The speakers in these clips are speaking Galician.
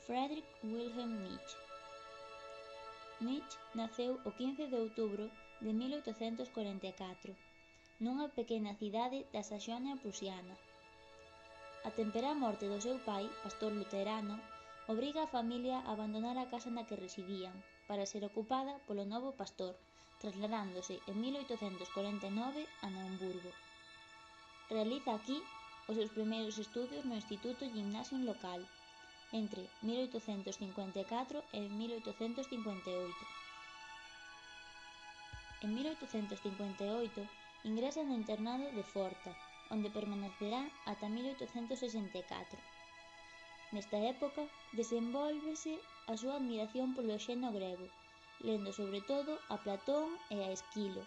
Friedrich Wilhelm Nietzsche. Nietzsche naceu o 15 de outubro de 1844 nunha pequena cidade da Saxonia prusiana. A temperá morte do seu pai, pastor luterano, obriga a familia a abandonar a casa na que residían para ser ocupada polo novo pastor, trasladándose en 1849 a Naumburgo. Realiza aquí os seus primeiros estudios no Instituto Gymnasium local, entre 1854 e 1858. En 1858 ingresa no internado de Forta, onde permanecerá ata 1864. Nesta época desenvólvese a súa admiración polo xenio grego, lendo sobre todo a Platón e a Esquilo,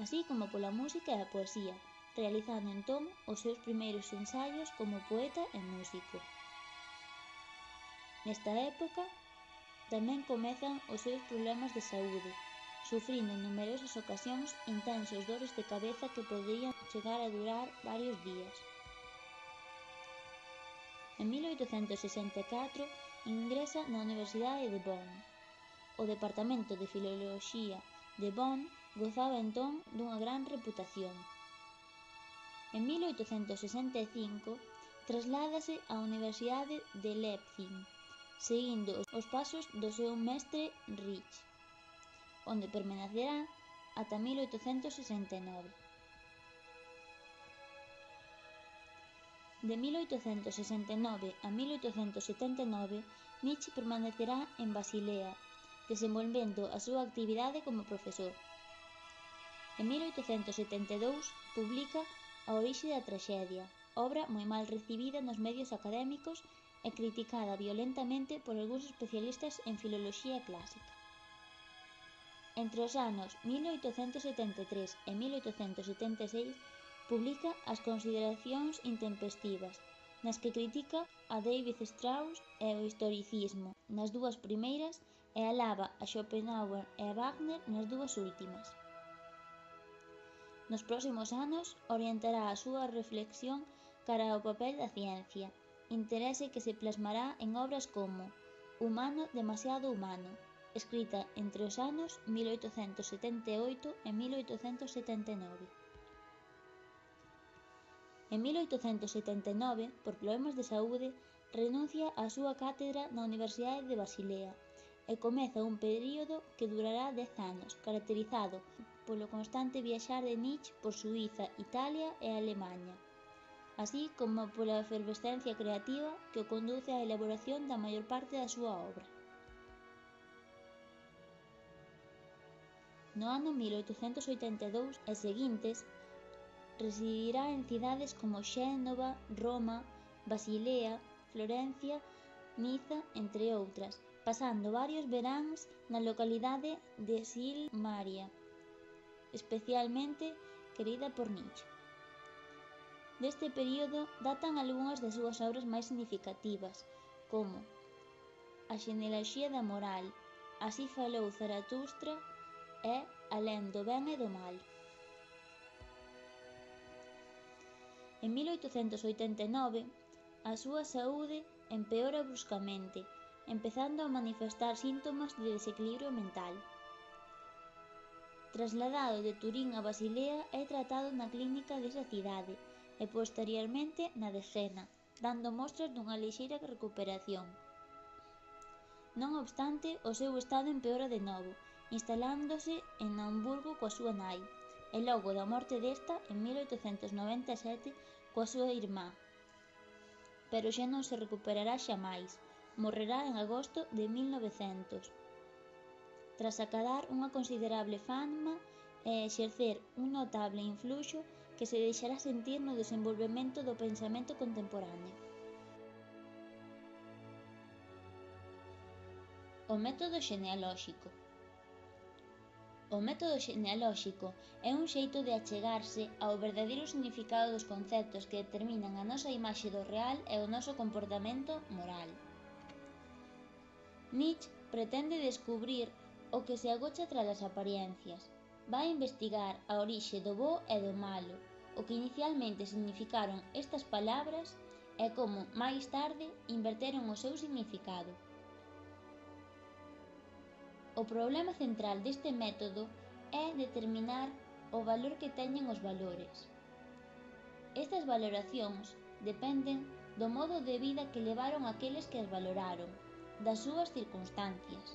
así como pola música e a poesía, realizando entón os seus primeiros ensaios como poeta e músico. Nesta época tamén comezan os seus problemas de saúde, sufrindo en numerosas ocasións intensos dores de cabeza que poderían chegar a durar varios días. En 1864 ingresa na Universidade de Bonn. O Departamento de Filoloxía de Bonn gozaba entón dunha gran reputación. En 1865 trasládase á Universidade de Leipzig, seguindo os pasos do seu mestre Reich, onde permanecerá ata 1869. De 1869 a 1879, Nietzsche permanecerá en Basilea, desenvolvendo a súa actividade como profesor. En 1872 publica A orixe da traxedia, obra moi mal recibida nos medios académicos e criticada violentamente por algúns especialistas en filoloxía clásica. Entre os anos 1873 e 1876 publica As consideracións intempestivas, nas que critica a David Strauss e o historicismo nas dúas primeiras e alaba a Schopenhauer e a Wagner nas dúas últimas. Nos próximos anos orientará a súa reflexión cara ao papel da ciencia, interese que se plasmará en obras como Humano demasiado humano, escrita entre os anos 1878 e 1879. En 1879, por problemas de saúde, renuncia á súa cátedra na Universidade de Basilea e comeza un período que durará 10 anos, caracterizado polo constante viaxar de Nietzsche por Suíza, Italia e Alemaña, así como pola efervescencia creativa que o conduce á elaboración da maior parte da súa obra. No ano 1882 e seguintes, residirá en cidades como Xénova, Roma, Basilea, Florencia, Niza, entre outras, pasando varios veráns na localidade de Sil Maria, especialmente querida por Nietzsche. Deste período datan algunhas das súas obras máis significativas, como A xenealoxía da moral, Así falou Zaratustra e Alén do ben e do mal. En 1889, a súa saúde empeora bruscamente, empezando a manifestar síntomas de desequilibrio mental. Trasladado de Turín a Basilea, é tratado na clínica desa cidade e posteriormente na de Jena, dando mostras dunha lixeira recuperación. Non obstante, o seu estado empeora de novo, instalándose en Naumburgo coa súa nai, e logo da morte desta, en 1897, coa súa irmá. Pero xa non se recuperará xamais, morrerá en agosto de 1900. Tras acadar unha considerable fama e exercer un notable influxo que se deixará sentir no desenvolvemento do pensamento contemporáneo. O método xenealóxico. O método xenealóxico é un xeito de achegarse ao verdadeiro significado dos conceptos que determinan a nosa imaxe do real e o noso comportamento moral. Nietzsche pretende descubrir o que se agocha tras as apariencias. Vai investigar a orixe do bo e do malo, o que inicialmente significaron estas palabras e como, máis tarde, inverteron o seu significado. O problema central deste método é determinar o valor que teñen os valores. Estas valoracións dependen do modo de vida que levaron aqueles que as valoraron, das súas circunstancias.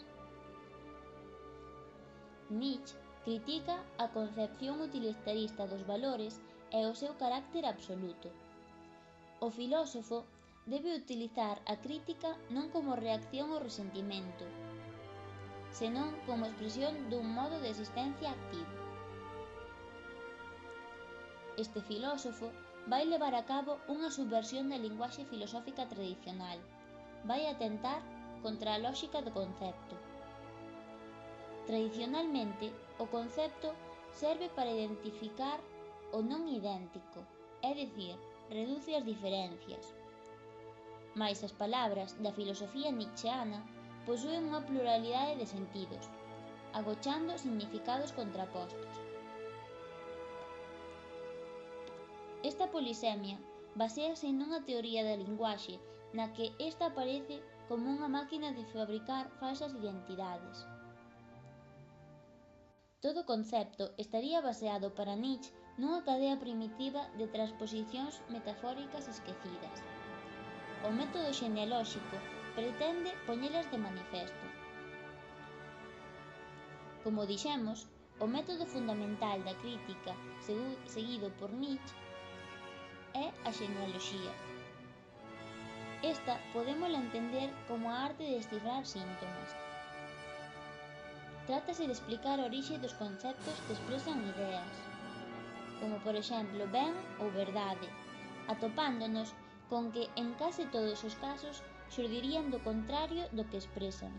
Nietzsche critica a concepción utilitarista dos valores e o seu carácter absoluto. O filósofo debe utilizar a crítica non como reacción ao resentimento, senón como expresión dun modo de existencia activo. Este filósofo vai levar a cabo unha subversión da linguaxe filosófica tradicional, vai atentar contra a lóxica do concepto. Tradicionalmente, o concepto serve para identificar o non idéntico, é dicir, reduce as diferencias. Mais as palabras da filosofía nietzscheana posúen unha pluralidade de sentidos, agochando significados contrapostos. Esta polisemia baséase nunha teoría da linguaxe na que esta aparece como unha máquina de fabricar falsas identidades. Todo concepto estaría baseado para Nietzsche nunha cadea primitiva de transposicións metafóricas esquecidas. O método xenealóxico pretende poñelas de manifesto. Como dixemos, o método fundamental da crítica seguido por Nietzsche é a xenealoxía. Esta podémola entender como a arte de descifrar síntomas. Trátase de explicar a orixe dos conceptos que expresan ideas, como por exemplo ben ou verdade, atopándonos con que en case todos os casos xurdirían do contrario do que expresan.